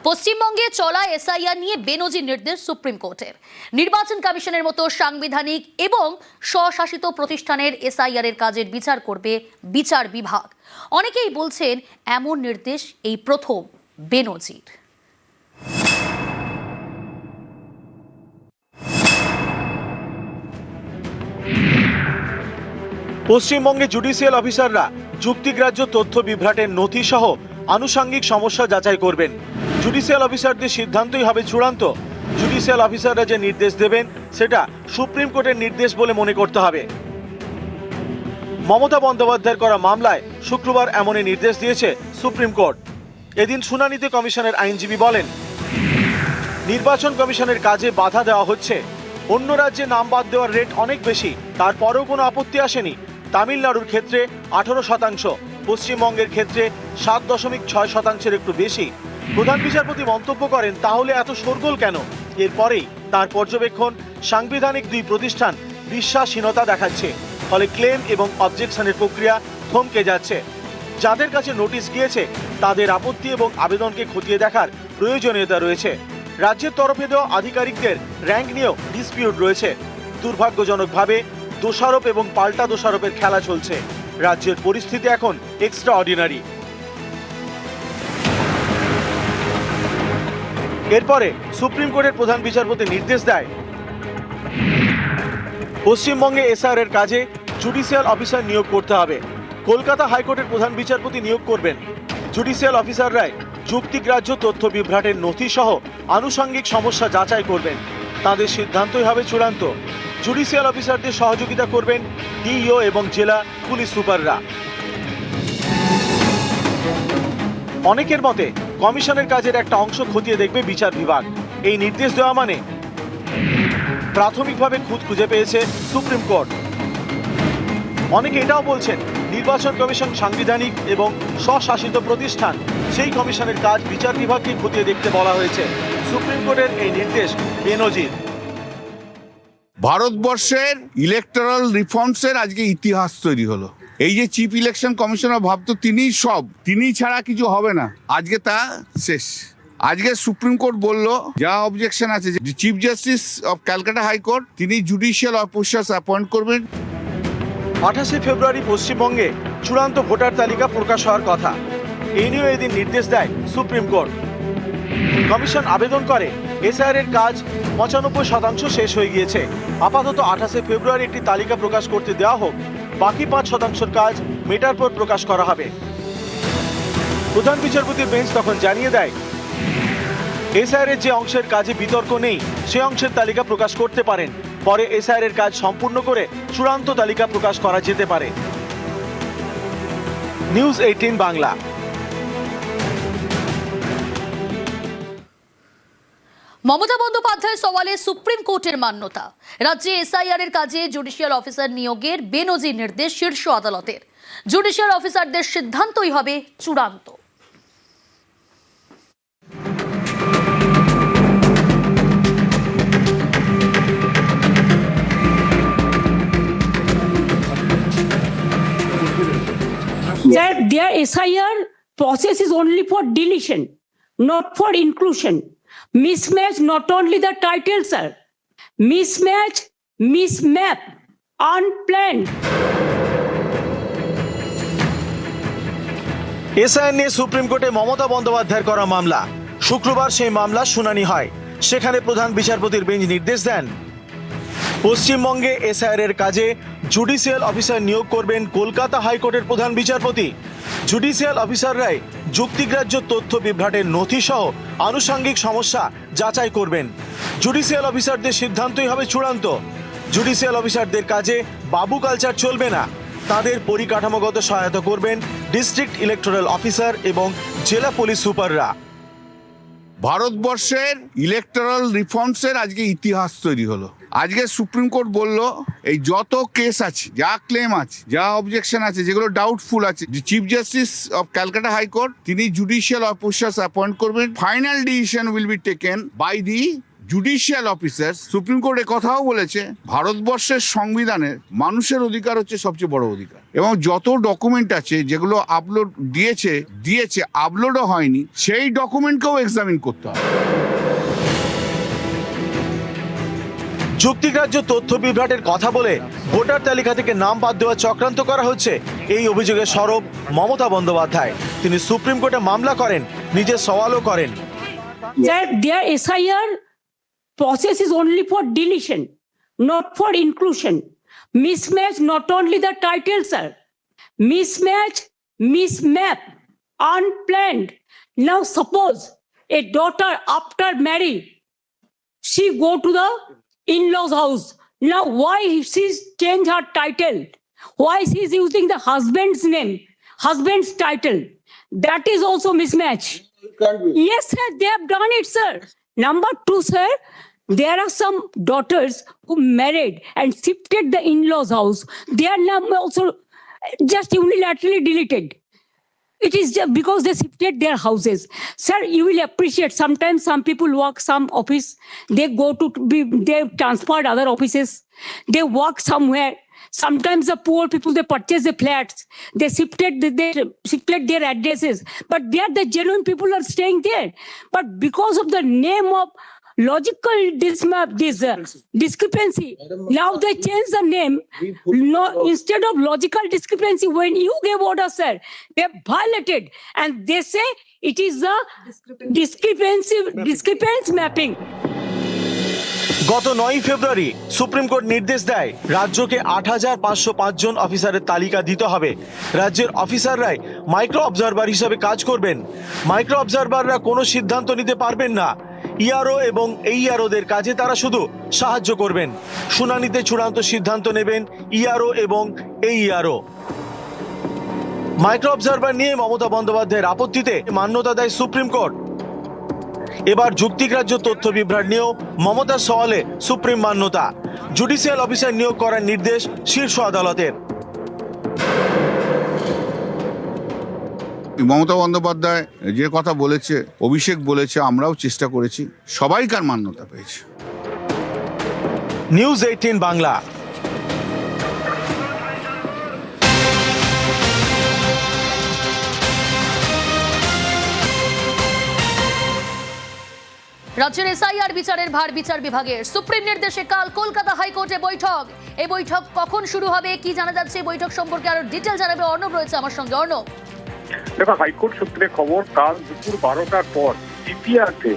পশ্চিমবঙ্গে চলা এসআইআর নিয়ে বেনজির নির্দেশ সুপ্রিম কোর্টের। নির্বাচন কমিশনের মতো সাংবিধানিক এবং স্বশাসিত প্রতিষ্ঠানের এসআইআর এর কাজের বিচার করবে বিচার বিভাগ। অনেকেই বলছেন এমন নির্দেশ এই প্রথম বেনজির। পশ্চিমবঙ্গে জুডিশিয়াল অফিসাররা যুক্তিগ্রাহ্য তথ্য বিভ্রাটের নথি সহ আনুষঙ্গিক সমস্যা যাচাই করবেন। জুডিশিয়াল অফিসারদের সিদ্ধান্তই হবে চূড়ান্ত। জুডিশিয়াল অফিসাররা যে নির্দেশ দেবেন সেটা সুপ্রিম কোর্টের নির্দেশ বলে মনে করতে হবে। মমতা বন্দ্যোপাধ্যায়ের করা মামলায় শুক্রবার এমনই নির্দেশ দিয়েছে সুপ্রিম কোর্ট। এদিন শুনানিতে কমিশনের আইনজীবী বলেন, নির্বাচন কমিশনের কাজে বাধা দেওয়া হচ্ছে। অন্য রাজ্যে নাম বাদ দেওয়ার রেট অনেক বেশি, তারপরেও কোনো আপত্তি আসেনি। তামিলনাড়ুর ক্ষেত্রে 18%, পশ্চিমবঙ্গের ক্ষেত্রে 7.6% একটু বেশি। প্রধান বিচারপতি মন্তব্য করেন, তাহলে এত শোরগোল কেন? এরপরেই তার পর্যবেক্ষণ, সাংবিধানিক দুই প্রতিষ্ঠান বিশ্বাসহীনতা দেখাচ্ছে, ফলে ক্লেম এবং অবজেকশনের প্রক্রিয়া থমকে যাচ্ছে। যাদের কাছে নোটিশ গিয়েছে তাদের আপত্তি এবং আবেদনকে খতিয়ে দেখার প্রয়োজনীয়তা রয়েছে। রাজ্যের তরফে দেওয়া আধিকারিকদের র্যাঙ্ক নিয়েও ডিসপিউট রয়েছে। দুর্ভাগ্যজনকভাবে দোষারোপ এবং পাল্টা দোষারোপের খেলা চলছে। রাজ্যের পরিস্থিতি এখন এক্সট্রা অর্ডিনারি। এরপরে সুপ্রিম কোর্টের প্রধান বিচারপতি নির্দেশ দেয়, পশ্চিমবঙ্গে এসআইআর এর কাজে জুডিশিয়াল অফিসার নিয়োগ করতে হবে। কলকাতা হাইকোর্টের প্রধান বিচারপতি নিয়োগ করবেন। জুডিশিয়াল অফিসাররাই যুক্তিগ্রাহ্য তথ্য বিভ্রাটের নথি সহ আনুষঙ্গিক সমস্যা যাচাই করবেন। তাদের সিদ্ধান্তই হবে চূড়ান্ত। জুডিশিয়াল অফিসারদের সহযোগিতা করবেন ডিইও এবং জেলা পুলিশ সুপাররা। অনেকের মতে কমিশনের কাজের একটা অংশ খতিয়ে দেখবে বিচার বিভাগ। এই নির্দেশ দেওয়া মানে প্রাথমিকভাবে খুঁত খুঁজে পেয়েছে সুপ্রিম কোর্ট। অনেকে এটাও বলছেন, নির্বাচন কমিশন সাংবিধানিক এবং স্বশাসিত প্রতিষ্ঠান, সেই কমিশনের কাজ বিচার বিভাগকে খতিয়ে দেখতে বলা হয়েছে। সুপ্রিম কোর্টের এই নির্দেশ বেনজির। ভারতবর্ষের ইলেকটোরাল রিফর্মসের আজকে ইতিহাস তৈরি হলো। এই যে চিফ ইলেকশন কমিশনার ভাবতো তিনি ছাড়া কিছু হবে না, আজকে তা শেষ। আজকে সুপ্রিম কোর্ট বলল, যা অবজেকশন আছে, chief justice of Calcutta high court তিনি জুডিশিয়াল অফিসার্স অ্যাপয়েন্ট করবেন। 28 ফেব্রুয়ারি পশ্চিমবঙ্গে চূড়ান্ত ভোটার তালিকা প্রকাশ হওয়ার কথা। এই নিয়ে এদিন নির্দেশ দেয় সুপ্রিম কোর্ট। কমিশন আবেদন করে, এসআইআর এর কাজ 95% শেষ হয়ে গিয়েছে। আপাতত 28 ফেব্রুয়ারি একটি তালিকা প্রকাশ করতে দেওয়া হোক, বাকি 5% কাজ মেটার পর প্রকাশ করা হবে। প্রধান বিচারপতির বেঞ্চ তখন জানিয়ে দেয়, এসআইআর এর যে অংশের কাজে বিতর্ক নেই সে অংশের তালিকা প্রকাশ করতে পারেন। পরে এসআইআর এর কাজ সম্পূর্ণ করে চূড়ান্ত তালিকা প্রকাশ করা যেতে পারে। নিউজ 18 বাংলা। মমতা বন্দ্যোপাধ্যায়ের সওয়ালে সুপ্রিম কোর্টের মান্যতা। রাজ্যে এসআইআর এর কাজে জুডিশিয়াল অফিসার নিয়োগের বেনজির নির্দেশ শীর্ষ আদালতের। জুডিশিয়াল অফিসারদের সিদ্ধান্তই হবে চূড়ান্ত। That their SIR process is only for deletion, not for inclusion. Mismatch not only the title, sir. Mismatch, mismap, unplanned. SIR নিয়ে সুপ্রিম কোর্টে মমতা বন্দ্যোপাধ্যায়ের করা মামলা। শুক্রবার সেই মামলা শুনানি হয়। সেখানে প্রধান বিচারপতির বেঞ্চ নির্দেশ দেন, পশ্চিমবঙ্গে এসআইআর এর কাজে জুডিশিয়াল অফিসার নিয়োগ করবেন কলকাতা হাইকোর্টের প্রধান বিচারপতি। জুডিশিয়াল অফিসাররাই যুক্তিগ্রাহ্য তথ্য বিভ্রাটের নথি সহ আনুষঙ্গিক সমস্যা যাচাই করবেন। জুডিশিয়াল অফিসারদের সিদ্ধান্তই হবে চূড়ান্ত। জুডিশিয়াল অফিসারদের কাজে বাবু কালচার চলবে না। তাদের পরিকাঠামোগত সহায়তা করবেন ডিস্ট্রিক্ট ইলেকটোরাল অফিসার এবং জেলা পুলিশ সুপাররা। ভারতবর্ষের ইলেকটোরাল রিফর্মসের আজকে ইতিহাস তৈরি হলো। আজকে সুপ্রিম কোর্ট বলল, এই যত কেস আছে, যা ক্লেম আছে, যা অবজেকশন আছে, যেগুলো ডাউটফুল আছে, chief justice of Calcutta high court তিনি জুডিশিয়াল অফিসার্স অ্যাপয়েন্ট করবেন। Final decision will be taken by the judicial officer supreme court কথাও বলেছে ভারতবর্ষের সংবিধানের মানুষের অধিকার হচ্ছে সবচেয়ে বড় অধিকার, এবং যত ডকুমেন্ট আছে যেগুলো আপলোড দিয়েছে আপলোডও হয়নি, সেই ডকুমেন্টকেও এক্সামিন করতে হবে। যুক্তিগ্রাহ্য তথ্য বিভ্রাটের কথা বলে ভোটার তালিকা থেকে নাম বাদ দেওয়ার চক্রান্ত করা হচ্ছে, এই অভিযোগে সরব মমতা বন্দ্যোপাধ্যায়। তিনি সুপ্রিম কোর্টে মামলা করেন, নিজের সওয়ালও করেন। That their SIR process is only for deletion, not for inclusion. Mismatch not only the title, sir. Mismatch, mismap, unplanned. Now suppose a daughter after marriage, she go to the in-laws house. Now why she's change her title? Why she's using the husband's name, husband's title? That is also mismatch. Yes, sir, they have done it, sir. Number two, sir, there are some daughters who married and shifted the in-laws house. Their name also just unilaterally deleted. It is just because they shifted their houses. Sir, you will appreciate sometimes some people work some office, they transferred other offices, they work somewhere. Sometimes the poor people, they purchase the flats, they shifted their addresses, but they are the genuine people are staying there. But because of the name of logical discrepancy, now they change the name. No, instead of logical discrepancy, when you gave order, sir, they violated, and they say it is the discrepancy mapping. গত 9 ফেব্রুয়ারি supreme court নির্দেশ দেয় রাজ্যকে ৮৫০৫ জন অফিসারের তালিকা দিতে হবে। রাজ্যের অফিসাররাই micro observer হিসেবে কাজ করবেন। মাইক্রো অবজারভাররা কোনো সিদ্ধান্ত নিতে পারবেন না। ইআরও এবং এইআরওদের কাজে তারা শুধু সাহায্য করবেন। শুনানিতে চূড়ান্ত সিদ্ধান্ত নেবেন ইআরও এবং এইআরও। মাইক্রো অবজারভার নিয়ে মমতা বন্দ্যোপাধ্যায়ের আপত্তিতে মান্যতা দেয় সুপ্রিম কোর্ট। এবার যুক্তিগ্রাহ্য তথ্য বিভ্রাট নিয়েও মমতার সওয়ালে সুপ্রিম মান্যতা। জুডিশিয়াল অফিসার নিয়োগ করার নির্দেশ শীর্ষ আদালতের। মমতা বন্দ্যোপাধ্যায় যে কথা বলেছে, অভিষেক বলেছে, আমরাও চেষ্টা করেছি, সবাইকার মান্যতা পেয়েছে। নিউজ 18 বাংলা। রাজ্যের এসআইআর বিচারের ভার বিচার বিভাগের। সুপ্রিম নির্দেশে কাল কলকাতা হাইকোর্টে বৈঠক। এই বৈঠক কখন শুরু হবে, কি জানা যাচ্ছে, বৈঠক সম্পর্কে আরো ডিটেল জানাবে অর্ণব রয়েছে আমার সঙ্গে। অর্ণব, দেখো, হাইকোর্ট সূত্রে খবর কাল দুপুর 12টার পর জিপিআরতে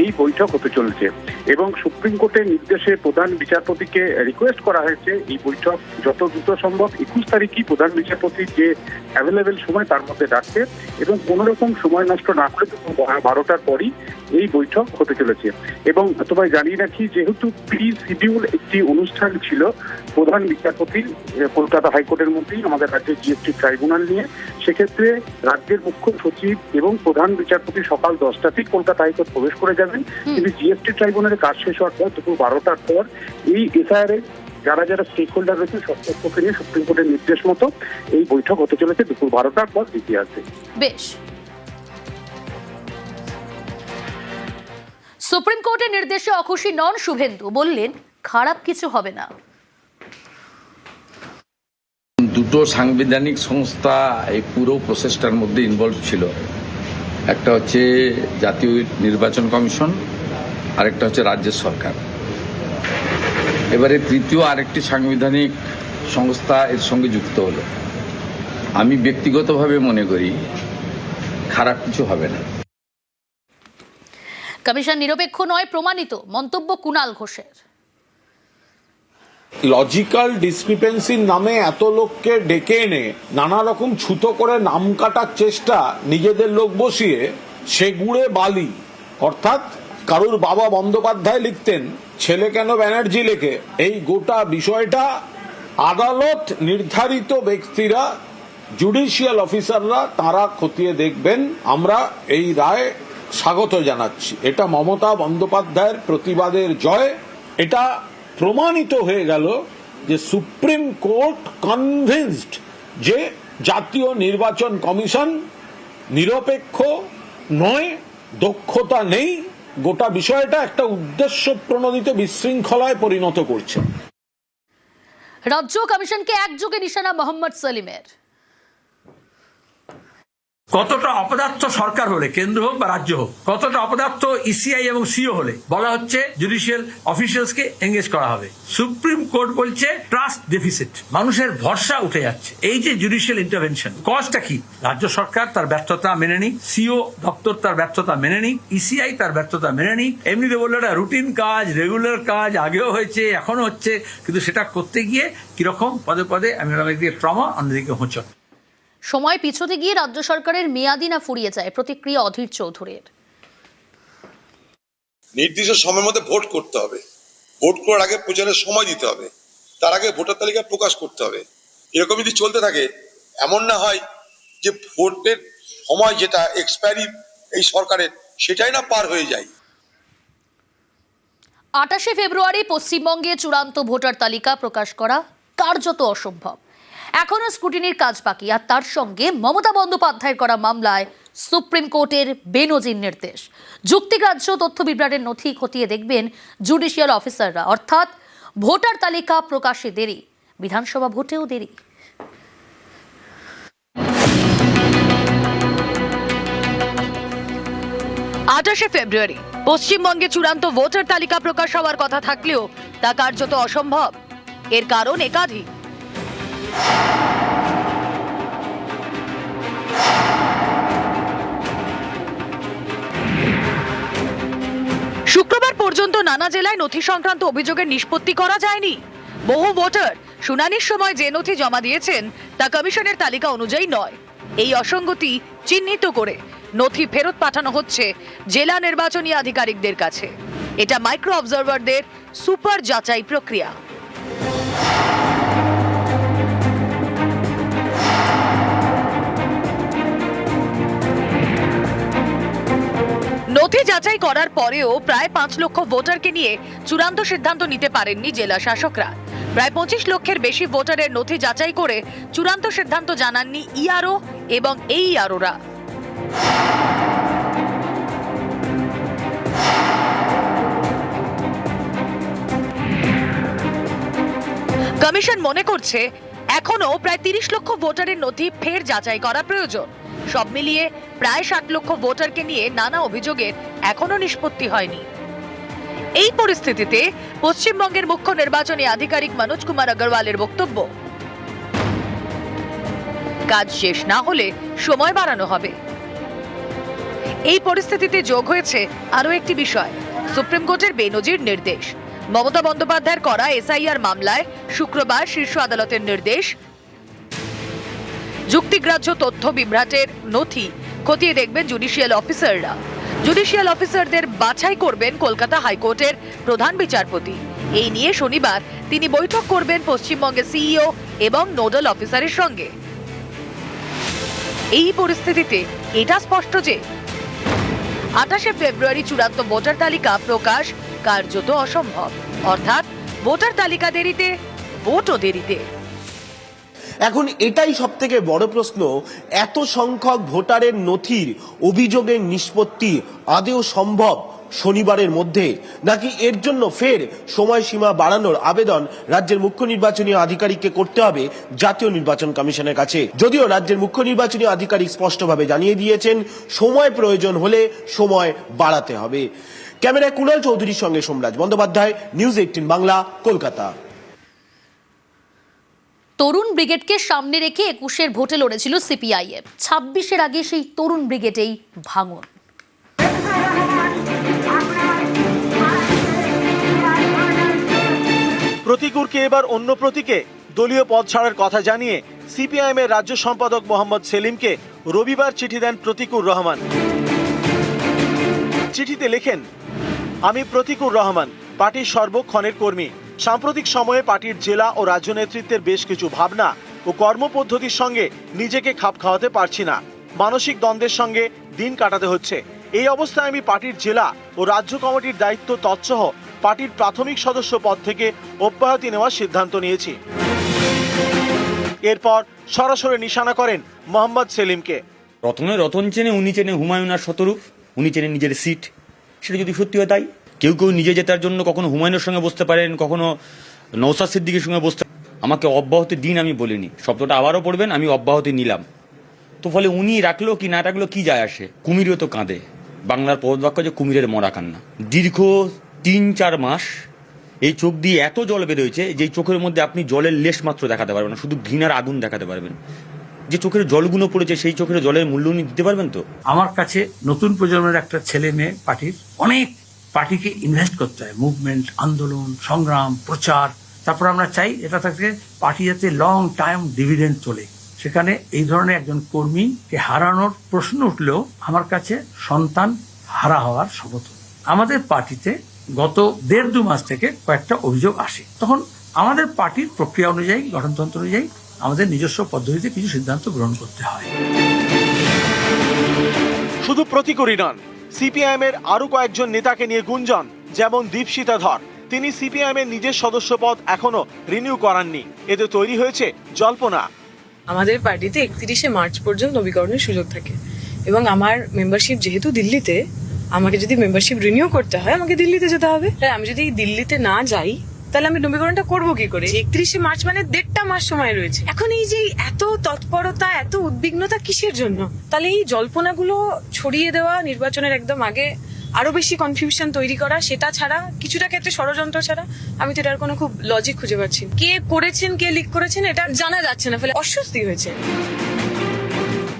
এই বৈঠক হতে চলেছে এবং সুপ্রিম কোর্টের নির্দেশে প্রধান বিচারপতিকে রিকোয়েস্ট করা হয়েছে এই বৈঠক যত দ্রুত সম্ভব 21 তারিখই প্রধান বিচারপতির যে অ্যাভেলেবেল সময় তার মধ্যে ডাকতে এবং কোনো রকম সময় নষ্ট না করে 12টার পরই এই বৈঠক হতে চলেছে। এবং তোমায় জানিয়ে রাখি, যেহেতু প্রি শিডিউল একটি অনুষ্ঠান ছিল প্রধান বিচারপতির কলকাতা হাইকোর্টের মধ্যেই আমাদের রাজ্যের জিএসটি ট্রাইব্যুনাল নিয়ে, সেক্ষেত্রে রাজ্যের মুখ্য সচিব এবং প্রধান বিচারপতি সকাল 10টাতেই কলকাতা হাইকোর্ট প্রবেশ করে যাবেন। কিন্তু জিএসটি ট্রাইব্যুনালের কাজ শেষ হওয়ার পর দুপুর 12টার পর এই এসআইআর এর যারা স্টেক হোল্ডার রয়েছে সব পক্ষকে নিয়ে সুপ্রিম কোর্টের নির্দেশ মতো এই বৈঠক হতে চলেছে দুপুর 12টার পর জিপিআরতে। বেশ। সুপ্রিম কোর্টের নির্দেশে অখুশি নন শুভেন্দু, বললেন খারাপ কিছু হবে না। দুটো সাংবিধানিক সংস্থা এই পুরো প্রসেসটার মধ্যে ইনভলভ ছিল। একটা হচ্ছে জাতীয় নির্বাচন কমিশন, আরেকটা হচ্ছে রাজ্য সরকার। এবারে তৃতীয় আরেকটি সাংবিধানিক সংস্থা এর সঙ্গে যুক্ত হলো। আমি ব্যক্তিগতভাবে মনে করি খারাপ কিছু হবে না। কমিশন নিরপেক্ষ নয় প্রমাণিত, মন্তব্য কুণাল ঘোষের। লজিক্যাল ডিসক্রিপেন্সির নামে এত লোককে ডেকে এনে নানা রকম ছুতো করে নাম কাটার চেষ্টা, নিজেদের লোক বসিয়ে সে গুড়ে বালি। অর্থাৎ কারুর বাবা বন্দ্যোপাধ্যায় লিখতেন, ছেলে কেন ব্যানার্জি লেখে। এই গোটা বিষয়টা আদালত নির্ধারিত ব্যক্তিরা, জুডিশিয়াল অফিসাররা তারা খতিয়ে দেখবেন। আমরা এই রায় স্বাগত জানাচ্ছি। এটা মমতা বন্দ্যোপাধ্যায়ের প্রতিবাদের জয়। এটা প্রমাণিত হয়ে গেল যে সুপ্রিম কোর্ট কনভিন্সড যে জাতীয় নির্বাচন কমিশন নিরপেক্ষ নয়, দক্ষতা নেই গোটা বিষয়টা একটা উদ্দেশ্য প্রণোদিত বিশৃঙ্খলায় পরিণত করছে। রাজ্য কমিশনকে একযোগে নিশানা মোহাম্মদ সেলিমের। কতটা অপদার্থ সরকার হলে, কেন্দ্র হোক বা রাজ্য হোক, কতটা অপদার্থ ইসিআই এবং সিও হলে বলা হচ্ছে জুডিশিয়াল অফিসিয়ালসকে এঙ্গেজ করা হবে। সুপ্রিম কোর্ট বলছে ট্রাস্ট ডেফিসিট, মানুষের ভরসা উঠে যাচ্ছে। এই যে জুডিশিয়াল ইন্টারভেনশন, কজটা কি? রাজ্য সরকার তার ব্যর্থতা মেনে নি, সিও দপ্তর তার ব্যর্থতা মেনে নি, ইসিআই তার ব্যর্থতা মেনে নি। এমনিতে বললো এটা রুটিন কাজ, রেগুলার কাজ, আগেও হয়েছে এখনো হচ্ছে, কিন্তু সেটা করতে গিয়ে কিরকম পদে পদে আমি একদিকে ট্রমা, অন্যদিকে হোঁচট। সময় পিছোতে গিয়ে রাজ্য সরকারের মেয়াদি না ফুরিয়ে যায়, প্রতিক্রিয়া অধীর চৌধুরীর। নির্দিষ্ট সময়ের মধ্যে ভোট করতে হবে, ভোট করার আগে প্রচারের সময় দিতে হবে, তার আগে ভোটার তালিকা প্রকাশ করতে হবে। এরকম যদি চলতে থাকে, এমন না হয় যে ভোটের সময় যেটা এক্সপায়ারি এই সরকারের, সেটাই না পার হয়ে যায়। 28শে ফেব্রুয়ারি পশ্চিমবঙ্গে চূড়ান্ত ভোটার তালিকা প্রকাশ করা কার্যত অসম্ভব। এখনো স্ক্রুটিনির কাজ বাকি, আর তার সঙ্গে মমতা বন্দ্যোপাধ্যায়ের করা মামলায় সুপ্রিম কোর্টের বেনজির নির্দেশ। যুক্তিগ্রাহ্য তথ্য বিভ্রাটের নথি খতিয়ে দেখবেন জুডিশিয়াল অফিসাররা, অর্থাৎ ভোটার তালিকা প্রকাশে দেরি, বিধানসভা ভোটেও দেরি। 28শে ফেব্রুয়ারি পশ্চিমবঙ্গে চূড়ান্ত ভোটার তালিকা প্রকাশ হওয়ার কথা থাকলেও তা কার্যত অসম্ভব। এর কারণ একাধিক। শুক্রবার পর্যন্ত নানা জেলায় নথি সংক্রান্ত অভিযোগের নিষ্পত্তি করা যায়নি। বহু ভোটার শুনানির সময় যে নথি জমা দিয়েছেন তা কমিশনের তালিকা অনুযায়ী নয়। এই অসঙ্গতি চিহ্নিত করে নথি ফেরত পাঠানো হচ্ছে জেলা নির্বাচনী আধিকারিকদের কাছে। এটা মাইক্রো অবজারভারদের সুপার যাচাই প্রক্রিয়া। নথি যাচাই করার পরেও প্রায় 5 লক্ষ ভোটারকে নিয়ে চূড়ান্ত সিদ্ধান্ত নিতে পারেননি জেলা শাসকরা। প্রায় 25 লক্ষের বেশি ভোটারের নথি যাচাই করে চূড়ান্ত সিদ্ধান্ত জানাননি ইআরও এবং এইআরওরা। কমিশন মনে করছে এখনো প্রায় 30 লক্ষ ভোটারের নথি ফের যাচাই করা প্রয়োজন। সব মিলিয়ে প্রায় 60 লক্ষ ভোটারকে নিয়ে নানা অভিযোগের এখনো নিষ্পত্তি হয়নি। এই পরিস্থিতিতে পশ্চিমবঙ্গের মুখ্য নির্বাচনী আধিকারিক মনোজ কুমার আগরওয়ালের বক্তব্য, কাজ শেষ না হলে সময় বাড়ানো হবে। এই পরিস্থিতিতে যোগ হয়েছে আরো একটি বিষয়, সুপ্রিম কোর্টের বেনজির নির্দেশ। মমতা বন্দ্যোপাধ্যায়ের করা এসআইআর মামলায় শুক্রবার শীর্ষ আদালতের নির্দেশ, যুক্তিগ্রাহ্য তথ্য বিভ্রাটের নথি খতিয়ে দেখবেন জুডিশিয়াল অফিসাররা। জুডিশিয়াল অফিসারদের বাছাই করবেন কলকাতা হাইকোর্টের প্রধান বিচারপতি। এই নিয়ে শনিবার তিনি বৈঠক করবেন পশ্চিমবঙ্গের সিইও এবং নোডাল অফিসারের সঙ্গে। এই পরিস্থিতিতে এটা স্পষ্ট যে 28শে ফেব্রুয়ারি চূড়ান্ত ভোটার তালিকা প্রকাশ কার্যত অসম্ভব, অর্থাৎ ভোটার তালিকা দেরিতে, ভোটও দেরিতে। এখন এটাই সবথেকে বড় প্রশ্ন, এত সংখ্যক ভোটারের নথির অভিযোগের নিষ্পত্তি আদৌ সম্ভব শনিবারের মধ্যে, নাকি এর জন্য ফের সময়সীমা বাড়ানোর আবেদন রাজ্যের মুখ্য নির্বাচনী আধিকারিককে করতে হবে জাতীয় নির্বাচন কমিশনের কাছে? যদিও রাজ্যের মুখ্য নির্বাচনী আধিকারিক স্পষ্টভাবে জানিয়ে দিয়েছেন সময় প্রয়োজন হলে সময় বাড়াতে হবে। ক্যামেরায় কুণাল চৌধুরীর সঙ্গে সোমরাজ বন্দ্যোপাধ্যায়, নিউজ 18 বাংলা, কলকাতা। তরুণ ব্রিগেডকে সামনে রেখে 21-এর ভোটে লড়েছিল সিপিআইএম। 26-এর আগে সেই তরুণ ব্রিগেডেই ভাঙন। প্রতীকুরকে এবার অন্য প্রতীকে দলীয় পদ ছাড়ার কথা জানিয়ে সিপিআইএম এর রাজ্য সম্পাদক মোহাম্মদ সেলিমকে রবিবার চিঠি দেন প্রতীকুর রহমান। চিঠিতে লেখেন, আমি প্রতীকুর রহমান, পার্টির সর্বক্ষণের কর্মী। সাম্প্রতিক সময়ে পার্টির জেলা ও রাজ্য নেতৃত্বের বেশ কিছু ভাবনা ও কর্মপদ্ধতির সঙ্গে নিজেকে খাপ খাওয়াতে পারছি না। মানসিক দ্বন্দ্বের সঙ্গে দিন কাটাতে হচ্ছে। এই অবস্থায় আমি পার্টির জেলা ও রাজ্য কমিটির দায়িত্ব তৎসহ পার্টির প্রাথমিক সদস্য পদ থেকে অব্যাহতি নেওয়ার সিদ্ধান্ত নিয়েছি। এরপর সরাসরি নিশানা করেন মোহাম্মদ সেলিমকে। রতনে রতন চেনে, উনি চেনে হুমায়ুন আর শতরূপ, উনি চেনে নিজের সিট। সেটা যদি সত্যি হয় তাই। কেউ কেউ নিজে জেতার জন্য কখনো হুমায়ুনের সঙ্গে বসতে পারেন, কখনো নওশাদ সিদ্দিকীর সঙ্গে বসতে। আমাকে অব্যাহতি দিন আমি বলিনি, শব্দটা আবারও পড়বেন, আমি অব্যাহতি নিলাম। তো ফলে উনি রাখলো কি না রাখলো কি যায় আসে? কুমিরও তো কাঁদে, বাংলার প্রবাদ বাক্য যে কুমিরের মরা কান্না। দীর্ঘ 3-4 মাস এই চোখ দিয়ে এত জল বেরোয়েছে যে চোখের মধ্যে আপনি জলের লেশ মাত্র দেখাতে পারবেন না, শুধু ঘৃণার আগুন দেখাতে পারবেন। যে চোখের জলগুলো পড়েছে সেই চোখের জলের মূল্য উনি দিতে পারবেন তো? আমার কাছে নতুন প্রজন্মের একটা ছেলে মেয়ে পার্টির, অনেক পার্টিকে ইনভেস্ট করতে হয়, মুভমেন্ট, আন্দোলন, সংগ্রাম, প্রচার। তারপর আমরা চাই এটা থেকে পার্টি যাতে লং টাইম ডিভিডেন্ড চলে। সেখানে এই ধরনের একজন কর্মীকে হারানোর প্রশ্ন উঠলেও আমার কাছে সন্তান হারা হওয়ার শপথ। আমাদের পার্টিতে গত 1.5-2 মাস থেকে কয়েকটা অভিযোগ আসে, তখন আমাদের পার্টির প্রক্রিয়া অনুযায়ী, গঠনতন্ত্র অনুযায়ী আমাদের নিজস্ব পদ্ধতিতে কিছু সিদ্ধান্ত গ্রহণ করতে হয়। শুধু প্রতিকূলই নন, সিপিআইএম এর আরো কয়েকজন নেতাকে নিয়ে গুঞ্জন, যেমন দীপশিতা ধর। তিনি সিপিআইএম এর নিজের সদস্য পদ এখনো রিনিউ করাননি। এতে তৈরি হয়েছে জল্পনা। আমাদের পার্টিতে 31শে মার্চ পর্যন্ত নবীকরণের সুযোগ থাকে এবং আমার মেম্বারশিপ যেহেতু দিল্লিতে, আমাকে যদি মেম্বারশিপ রিনিউ করতে হয় আমাকে দিল্লিতে যেতে হবে। তাই আমি যদি দিল্লিতে না যাই তাহলে আমি নবীকরণটা করবো কি করে? 31শে মার্চ মানে 1.5 মাস সময় রয়েছে। এখন এই যে এত তৎপরতা, এত উদ্বিগ্নতা কিসের জন্য? তাহলে এই জল্পনাগুলো ছড়িয়ে দেওয়া নির্বাচনের একদম আগে, আরো বেশি কনফিউশন তৈরি করা, সেটা ছাড়া কিছুটা ক্ষেত্রে ষড়যন্ত্র ছাড়া আমি তো এটার কোনো খুব লজিক খুঁজে পাচ্ছি। কে করেছেন, কে লিক করেছেন এটা জানা যাচ্ছে না, ফলে অস্বস্তি হয়েছে।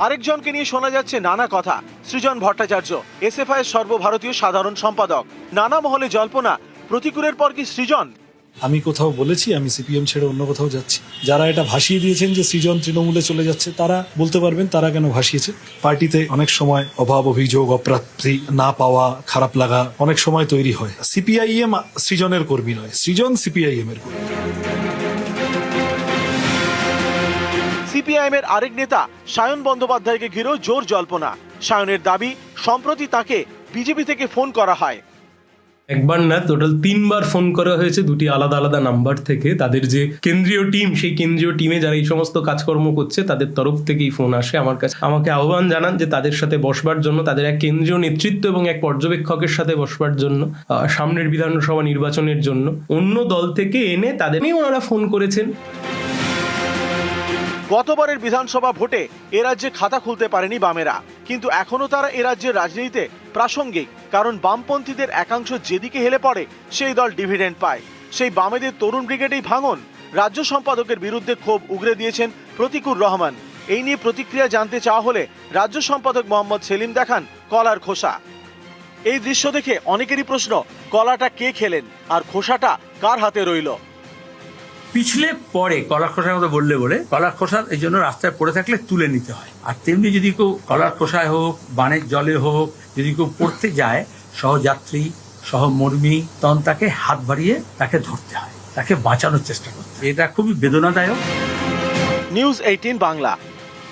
আরেকজনকে নিয়ে শোনা যাচ্ছে নানা কথা। সৃজন ভট্টাচার্য, এসএফআই এর সর্বভারতীয় সাধারণ সম্পাদক। নানা মহলে জল্পনা, প্রতিকূলের পর কি সৃজন? আমি কোথাও বলেছি আমি সিপিএম ছেড়ে অন্য কোথাও যাচ্ছি? যারা এটা ভাসিয়ে দিয়েছেন যে সৃজন তৃণমূলে চলে যাচ্ছে, তারা বলতে পারবেন তারা কেন ভাসিয়েছে। পার্টিতে অনেক সময় অভাব, অভিযোগ, অপ্রাপ্তি, না পাওয়া, খারাপ লাগা অনেক সময় তৈরি হয়। সিপিআইএম সৃজনের কর্মী নয়, সৃজন সিপিআইএম এর কর্মী। সিপিআইএম এর আরেক নেতা সায়ন বন্দ্যোপাধ্যায়কে ঘিরেও জোর জল্পনা। সায়নের দাবি, সম্প্রতি তাকে বিজেপি থেকে ফোন করা হয়। একবার না, টোটাল 3 বার ফোন করা হয়েছে 2টি আলাদা আলাদা নাম্বার থেকে। তাদের যে কেন্দ্রীয় টিম, সেই কেন্দ্রীয় টিমে যারা এই সমস্ত কাজকর্ম করছে তাদের তরফ থেকেই ফোন আসে আমার কাছে। আমাকে আহ্বান জানান যে তাদের সাথে বসবার জন্য, তাদের এক কেন্দ্রীয় নেতৃত্ব এবং এক পর্যবেক্ষকের সাথে বসবার জন্য, সামনের বিধানসভা নির্বাচনের জন্য অন্য দল থেকে এনে তাদের নিয়ে ওনারা ফোন করেছেন। গতবারের বিধানসভা ভোটে এ রাজ্যে খাতা খুলতে পারেনি বামেরা, কিন্তু এখনো তারা এ রাজ্যের রাজনীতিতে প্রাসঙ্গিক। কারণ বামপন্থীদের একাংশ যেদিকে হেলে পড়ে সেই দল ডিভিডেন্ড পায়। সেই বামেদের তরুণ ব্রিগেডেই ভাঙন। রাজ্য সম্পাদকের বিরুদ্ধে ক্ষোভ উগরে দিয়েছেন প্রতিকুর রহমান। এই নিয়ে প্রতিক্রিয়া জানতে চাওয়া হলে রাজ্য সম্পাদক মোহাম্মদ সেলিম দেখান কলার খোসা। এই দৃশ্য দেখে অনেকেরই প্রশ্ন, কলাটা কে খেলেন আর খোসাটা কার হাতে রইল? পিছলে পরে কলার খোসার মতো বললে বলে, কলার খোসা এই জন্য রাস্তায় পড়ে থাকলে তুলে নিতে হয়। আর তেমনি যদি কেউ কলার খোসায় হোক, বানের জলে হোক, যদি কেউ পড়তে যায়, সহযাত্রী, সহমর্মী, তখন তাকে হাত বাড়িয়ে তাকে ধরতে হয়, তাকে বাঁচানোর চেষ্টা করতে হয়। এটা খুবই বেদনাদায়ক। নিউজ 18 বাংলা।